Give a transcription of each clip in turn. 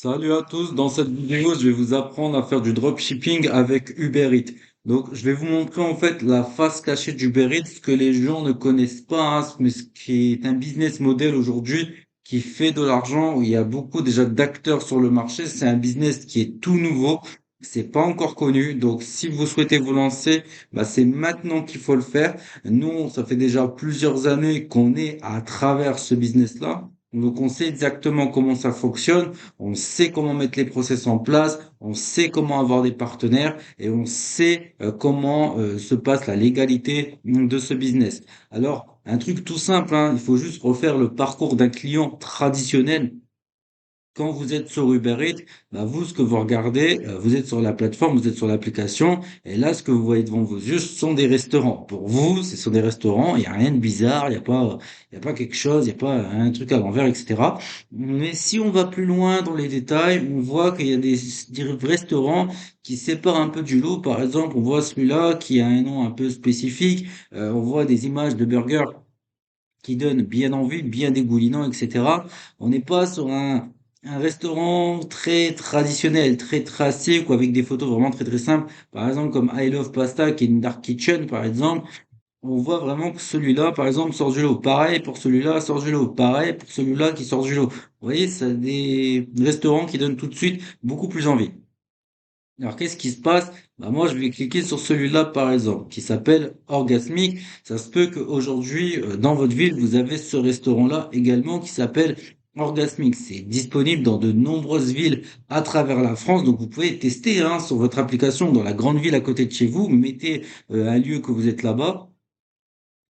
Salut à tous, dans cette vidéo, je vais vous apprendre à faire du dropshipping avec Uber Eats. Donc, je vais vous montrer en fait la face cachée d'Uber Eats, ce que les gens ne connaissent pas, hein, mais ce qui est un business model aujourd'hui qui fait de l'argent, où il y a beaucoup déjà d'acteurs sur le marché. C'est un business qui est tout nouveau, c'est pas encore connu. Donc, si vous souhaitez vous lancer, bah, c'est maintenant qu'il faut le faire. Nous, ça fait déjà plusieurs années qu'on est à travers ce business-là. Donc, on sait exactement comment ça fonctionne. On sait comment mettre les process en place, on sait comment avoir des partenaires et on sait comment se passe la légalité de ce business. Alors, un truc tout simple, hein, il faut juste refaire le parcours d'un client traditionnel. Quand vous êtes sur Uber Eats, bah vous, ce que vous regardez, vous êtes sur la plateforme, vous êtes sur l'application, et là, ce que vous voyez devant vos yeux, ce sont des restaurants. Pour vous, ce sont des restaurants, il n'y a rien de bizarre, il y a pas quelque chose, il n'y a pas un truc à l'envers, etc. Mais si on va plus loin dans les détails, on voit qu'il y a des restaurants qui séparent un peu du lot. Par exemple, on voit celui-là qui a un nom un peu spécifique, on voit des images de burgers qui donne bien envie, bien dégoulinant, etc. On n'est pas sur un restaurant très traditionnel, très classique ou avec des photos vraiment très très simples. Par exemple, comme I Love Pasta, qui est une dark kitchen, par exemple. On voit vraiment que celui-là, par exemple, sort du lot. Pareil pour celui-là, sort du lot. Pareil pour celui-là qui sort du lot. Vous voyez, c'est des restaurants qui donnent tout de suite beaucoup plus envie. Alors, qu'est-ce qui se passe? Bah, moi, je vais cliquer sur celui-là, par exemple, qui s'appelle Orgasmic. Ça se peut qu'aujourd'hui, dans votre ville, vous avez ce restaurant-là également qui s'appelle Orgasmic. C'est disponible dans de nombreuses villes à travers la France. Donc, vous pouvez tester, hein, sur votre application dans la grande ville à côté de chez vous. Mettez, un lieu que vous êtes là-bas.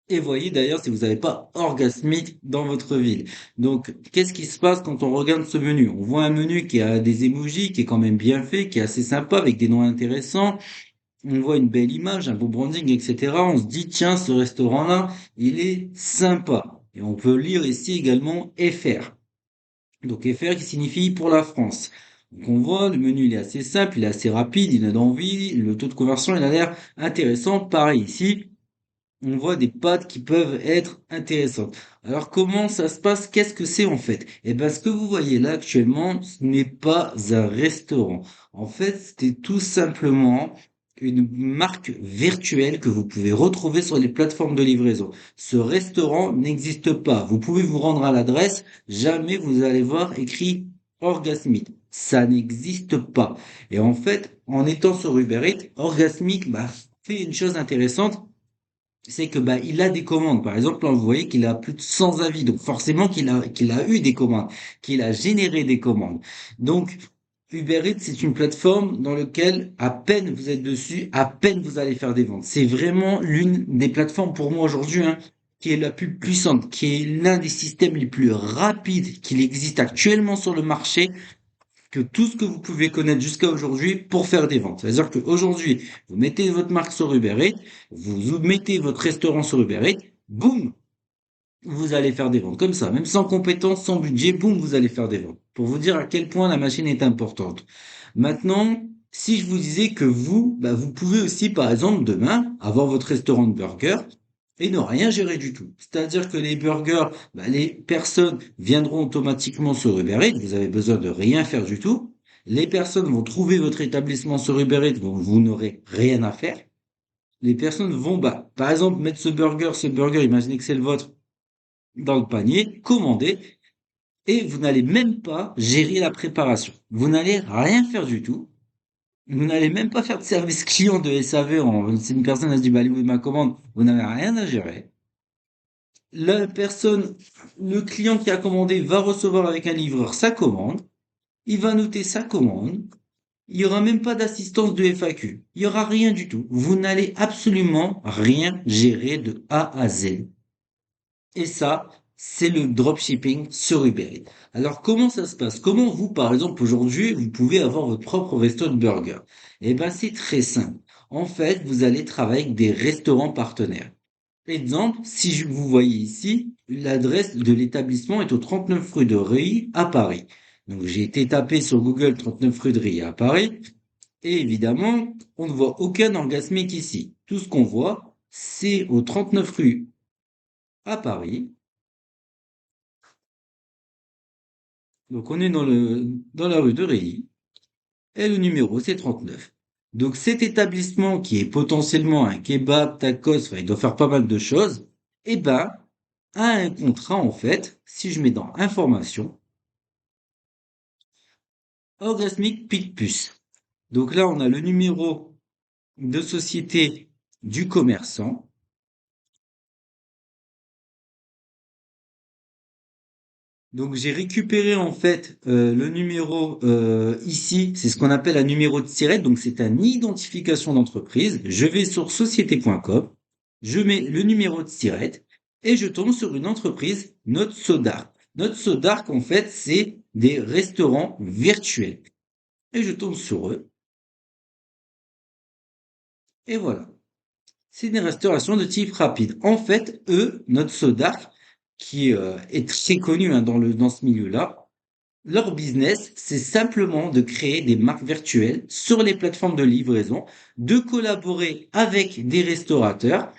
Et voyez d'ailleurs si vous n'avez pas orgasmique dans votre ville. Donc, qu'est-ce qui se passe quand on regarde ce menu? On voit un menu qui a des emojis, qui est quand même bien fait, qui est assez sympa, avec des noms intéressants. On voit une belle image, un beau branding, etc. On se dit, tiens, ce restaurant-là, il est sympa. Et on peut lire ici également FR. Donc FR qui signifie pour la France. Donc on voit, le menu il est assez simple, il est assez rapide, il donne envie, le taux de conversion il a l'air intéressant. Pareil ici, on voit des pâtes qui peuvent être intéressantes. Alors comment ça se passe? Qu'est-ce que c'est en fait? Eh ben ce que vous voyez là actuellement, ce n'est pas un restaurant. En fait, c'était tout simplement une marque virtuelle que vous pouvez retrouver sur les plateformes de livraison. Ce restaurant n'existe pas. Vous pouvez vous rendre à l'adresse, jamais vous allez voir écrit Orgasmic. Ça n'existe pas. Et en fait, en étant sur Uber Eats, Orgasmic fait une chose intéressante, c'est que il a des commandes. Par exemple, là, vous voyez qu'il a plus de 100 avis, donc forcément qu'il a eu des commandes, qu'il a généré des commandes. Donc Uber Eats, c'est une plateforme dans laquelle à peine vous êtes dessus, à peine vous allez faire des ventes. C'est vraiment l'une des plateformes pour moi aujourd'hui, hein, qui est la plus puissante, qui est l'un des systèmes les plus rapides qu'il existe actuellement sur le marché, que tout ce que vous pouvez connaître jusqu'à aujourd'hui pour faire des ventes. C'est-à-dire qu'aujourd'hui, vous mettez votre marque sur Uber Eats, vous mettez votre restaurant sur Uber Eats, boum, vous allez faire des ventes. Comme ça, même sans compétences, sans budget, boum, vous allez faire des ventes. Pour vous dire à quel point la machine est importante. Maintenant, si je vous disais que vous, vous pouvez aussi, par exemple, demain, avoir votre restaurant de burgers et ne rien gérer du tout. C'est-à-dire que les burgers, les personnes viendront automatiquement sur Uber Eats, vous avez besoin de rien faire du tout. Les personnes vont trouver votre établissement sur Uber Eats, donc vous n'aurez rien à faire. Les personnes vont, par exemple, mettre ce burger, imaginez que c'est le vôtre, dans le panier, commander, et vous n'allez même pas gérer la préparation. Vous n'allez rien faire du tout. Vous n'allez même pas faire de service client de SAV. Si une personne a dit, allez, ma commande, vous n'avez rien à gérer. La personne, le client qui a commandé va recevoir avec un livreur sa commande. Il va noter sa commande. Il n'y aura même pas d'assistance de FAQ. Il n'y aura rien du tout. Vous n'allez absolument rien gérer de A à Z. Et ça, c'est le dropshipping sur Uber Eats. Alors, comment ça se passe? Comment vous, par exemple, aujourd'hui, vous pouvez avoir votre propre resto de burger? Eh ben, c'est très simple. En fait, vous allez travailler avec des restaurants partenaires. Exemple, si vous voyez ici, l'adresse de l'établissement est au 39 rue de Reuilly à Paris. Donc, j'ai été tapé sur Google 39 rue de Reuilly à Paris. Et évidemment, on ne voit aucun orgasmique ici. Tout ce qu'on voit, c'est au 39 rue à Paris. Donc on est dans la rue de Réilly et le numéro c'est 39. Donc cet établissement qui est potentiellement un kebab, tacos, enfin il doit faire pas mal de choses, eh ben a un contrat en fait, si je mets dans information, orgasmique Picpus. Donc là on a le numéro de société du commerçant. Donc j'ai récupéré en fait le numéro ici, c'est ce qu'on appelle un numéro de SIRET, donc c'est une identification d'entreprise. Je vais sur société.com, je mets le numéro de SIRET et je tombe sur une entreprise, Note Sodark. Note Sodark en fait c'est des restaurants virtuels. Et je tombe sur eux et voilà. C'est une restauration de type rapide. En fait, eux, Note Sodark, qui est très connu hein, dans ce milieu-là, leur business, c'est simplement de créer des marques virtuelles sur les plateformes de livraison, de collaborer avec des restaurateurs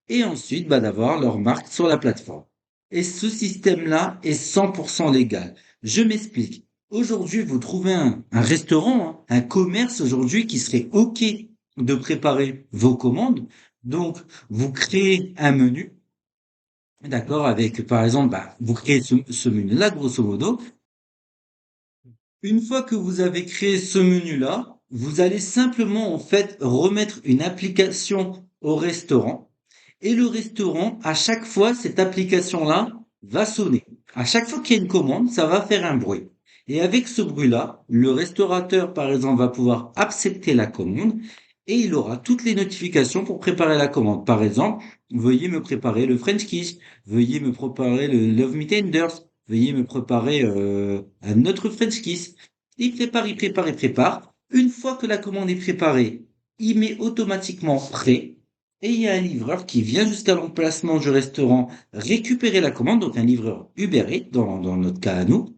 et ensuite d'avoir leur marque sur la plateforme. Et ce système-là est 100% légal. Je m'explique. Aujourd'hui, vous trouvez un restaurant, hein, un commerce aujourd'hui qui serait OK de préparer vos commandes. Donc, vous créez un menu, d'accord, avec, par exemple, vous créez ce menu-là, grosso modo. Une fois que vous avez créé ce menu-là, vous allez simplement en fait remettre une application au restaurant et le restaurant, à chaque fois, cette application-là va sonner. À chaque fois qu'il y a une commande, ça va faire un bruit. Et avec ce bruit-là, le restaurateur, par exemple, va pouvoir accepter la commande et il aura toutes les notifications pour préparer la commande. Par exemple, veuillez me préparer le French kiss, veuillez me préparer le Love Me Tenders, veuillez me préparer un autre French kiss. Il prépare, il prépare, il prépare. Une fois que la commande est préparée, il met automatiquement prêt et il y a un livreur qui vient jusqu'à l'emplacement du restaurant récupérer la commande, donc un livreur Uber Eats dans notre cas à nous,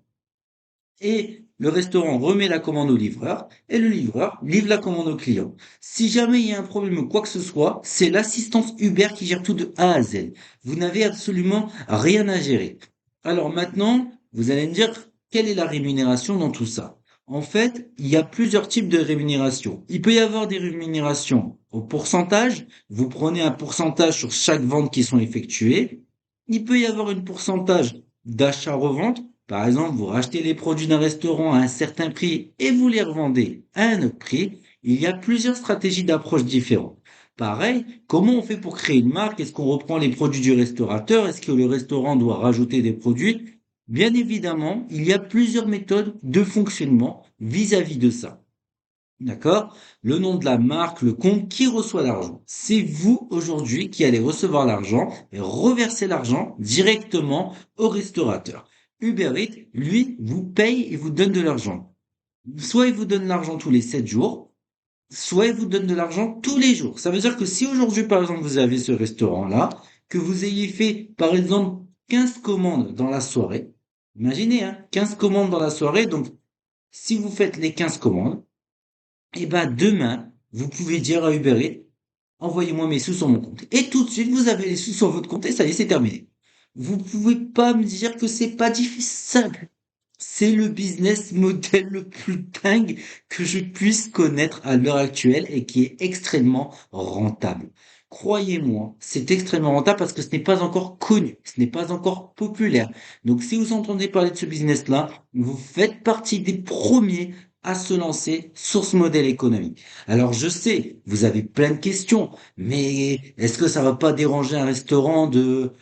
et le restaurant remet la commande au livreur et le livreur livre la commande au client. Si jamais il y a un problème ou quoi que ce soit, c'est l'assistance Uber qui gère tout de A à Z. Vous n'avez absolument rien à gérer. Alors maintenant, vous allez me dire, quelle est la rémunération dans tout ça? En fait, il y a plusieurs types de rémunération. Il peut y avoir des rémunérations au pourcentage. Vous prenez un pourcentage sur chaque vente qui sont effectuées. Il peut y avoir un pourcentage d'achat-revente. Par exemple, vous rachetez les produits d'un restaurant à un certain prix et vous les revendez à un autre prix. Il y a plusieurs stratégies d'approche différentes. Pareil, comment on fait pour créer une marque? Est-ce qu'on reprend les produits du restaurateur? Est-ce que le restaurant doit rajouter des produits? Bien évidemment, il y a plusieurs méthodes de fonctionnement vis-à-vis de ça. D'accord? Le nom de la marque, le compte, qui reçoit l'argent? C'est vous aujourd'hui qui allez recevoir l'argent et reverser l'argent directement au restaurateur. Uber Eats, lui, vous paye et vous donne de l'argent. Soit il vous donne l'argent tous les 7 jours, soit il vous donne de l'argent tous les jours. Ça veut dire que si aujourd'hui, par exemple, vous avez ce restaurant-là, que vous ayez fait, par exemple, 15 commandes dans la soirée, imaginez, hein, 15 commandes dans la soirée, donc si vous faites les 15 commandes, et ben demain, vous pouvez dire à Uber Eats, envoyez-moi mes sous sur mon compte. Et tout de suite, vous avez les sous sur votre compte et ça y est, c'est terminé. Vous pouvez pas me dire que c'est pas difficile. C'est le business model le plus dingue que je puisse connaître à l'heure actuelle et qui est extrêmement rentable. Croyez-moi, c'est extrêmement rentable parce que ce n'est pas encore connu, ce n'est pas encore populaire. Donc si vous entendez parler de ce business-là, vous faites partie des premiers à se lancer sur ce modèle économique. Alors je sais, vous avez plein de questions, mais est-ce que ça va pas déranger un restaurant de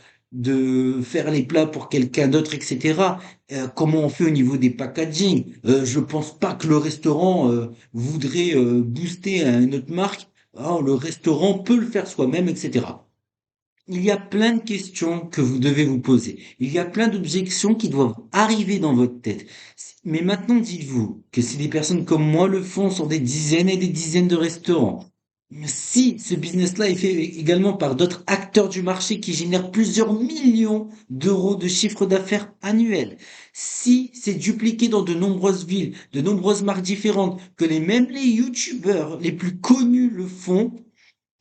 faire les plats pour quelqu'un d'autre, etc. Comment on fait au niveau des packaging? Je pense pas que le restaurant voudrait booster à une autre marque. Ah, le restaurant peut le faire soi-même, etc. Il y a plein de questions que vous devez vous poser. Il y a plein d'objections qui doivent arriver dans votre tête. Mais maintenant, dites-vous que si des personnes comme moi le font sur des dizaines et des dizaines de restaurants, si ce business-là est fait également par d'autres acteurs du marché qui génèrent plusieurs millions d'euros de chiffre d'affaires annuel, si c'est dupliqué dans de nombreuses villes, de nombreuses marques différentes, que les mêmes les youtubeurs les plus connus le font,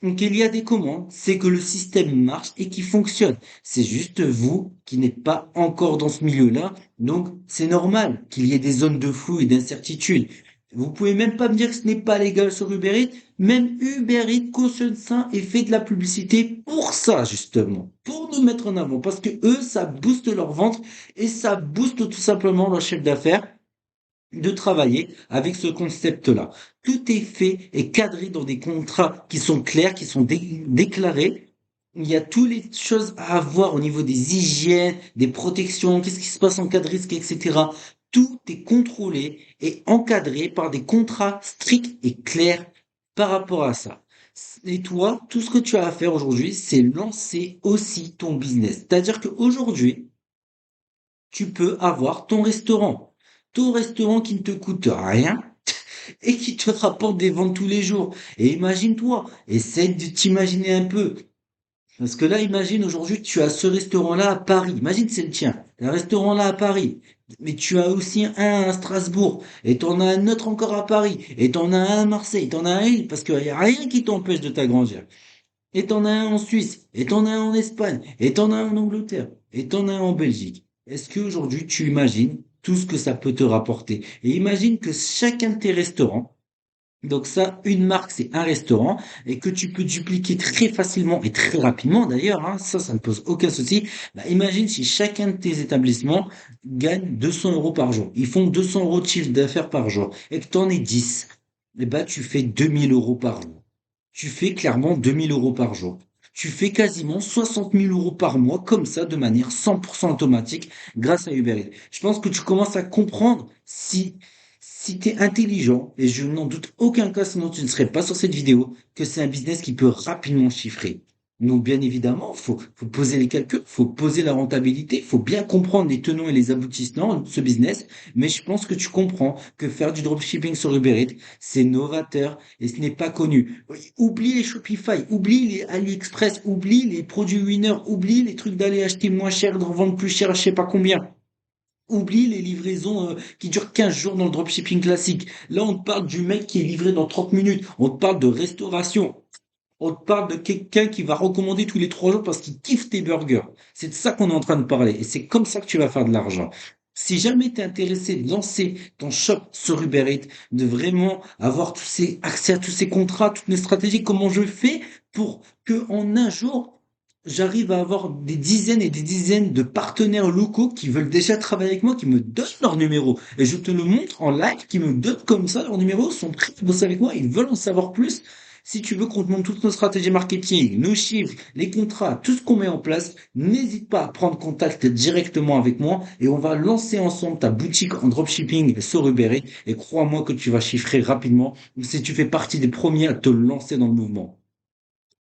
Donc il y a des commandes, c'est que le système marche et qui fonctionne. C'est juste vous qui n'êtes pas encore dans ce milieu-là, donc c'est normal qu'il y ait des zones de flou et d'incertitude. Vous pouvez même pas me dire que ce n'est pas légal sur Uber Eats. Même Uber Eats cautionne ça et fait de la publicité pour ça, justement, pour nous mettre en avant, parce que eux, ça booste leur vente et ça booste tout simplement leur chiffre d'affaires de travailler avec ce concept-là. Tout est fait et cadré dans des contrats qui sont clairs, qui sont déclarés. Il y a toutes les choses à avoir au niveau des hygiènes, des protections, qu'est-ce qui se passe en cas de risque, etc. Tout est contrôlé et encadré par des contrats stricts et clairs par rapport à ça. Et toi, tout ce que tu as à faire aujourd'hui, c'est lancer aussi ton business. C'est-à-dire qu'aujourd'hui, tu peux avoir ton restaurant. Ton restaurant qui ne te coûte rien et qui te rapporte des ventes tous les jours. Et imagine-toi, essaie de t'imaginer un peu. Parce que là, imagine aujourd'hui, tu as ce restaurant-là à Paris. Imagine, c'est le tien. Un restaurant-là à Paris. Mais tu as aussi un à Strasbourg. Et t'en as un autre encore à Paris. Et t'en as un à Marseille. T'en as un, parce qu'il n'y a rien qui t'empêche de t'agrandir. Et t'en as un en Suisse, et t'en as un en Espagne, et t'en as un en Angleterre, et t'en as un en Belgique. Est-ce qu'aujourd'hui tu imagines tout ce que ça peut te rapporter? Et imagine que chacun de tes restaurants, donc ça, une marque, c'est un restaurant, et que tu peux dupliquer très facilement et très rapidement d'ailleurs, hein, ça ne pose aucun souci. Bah, imagine si chacun de tes établissements gagne 200 euros par jour. Ils font 200 euros de chiffre d'affaires par jour, et que t'en es 10. Et bah, tu fais 2000 euros par jour. Tu fais clairement 2000 euros par jour. Tu fais quasiment 60 000 euros par mois, comme ça, de manière 100% automatique, grâce à Uber Eats. Je pense que tu commences à comprendre si tu es intelligent, et je n'en doute aucun cas, sinon tu ne serais pas sur cette vidéo, que c'est un business qui peut rapidement chiffrer. Donc, bien évidemment, faut poser les calculs, faut poser la rentabilité, faut bien comprendre les tenants et les aboutissants de ce business. Mais je pense que tu comprends que faire du dropshipping sur Uber Eats, c'est novateur et ce n'est pas connu. Oublie les Shopify, oublie les AliExpress, oublie les produits Winner, oublie les trucs d'aller acheter moins cher, de revendre plus cher, je sais pas combien. Oublie les livraisons qui durent 15 jours dans le dropshipping classique. Là, on te parle du mec qui est livré dans 30 minutes. On te parle de restauration. On te parle de quelqu'un qui va recommander tous les 3 jours parce qu'il kiffe tes burgers. C'est de ça qu'on est en train de parler. Et c'est comme ça que tu vas faire de l'argent. Si jamais tu es intéressé de lancer ton shop sur Uber Eats, de vraiment avoir accès à tous ces contrats, toutes les stratégies, comment je fais pour que en un jour, j'arrive à avoir des dizaines et des dizaines de partenaires locaux qui veulent déjà travailler avec moi, qui me donnent leur numéro. Et je te le montre en live, qui me donnent comme ça leur numéro, sont prêts à bosser avec moi, ils veulent en savoir plus. Si tu veux qu'on te montre toutes nos stratégies marketing, nos chiffres, les contrats, tout ce qu'on met en place, n'hésite pas à prendre contact directement avec moi et on va lancer ensemble ta boutique en dropshipping sur Uber Eats et crois-moi que tu vas chiffrer rapidement si tu fais partie des premiers à te lancer dans le mouvement.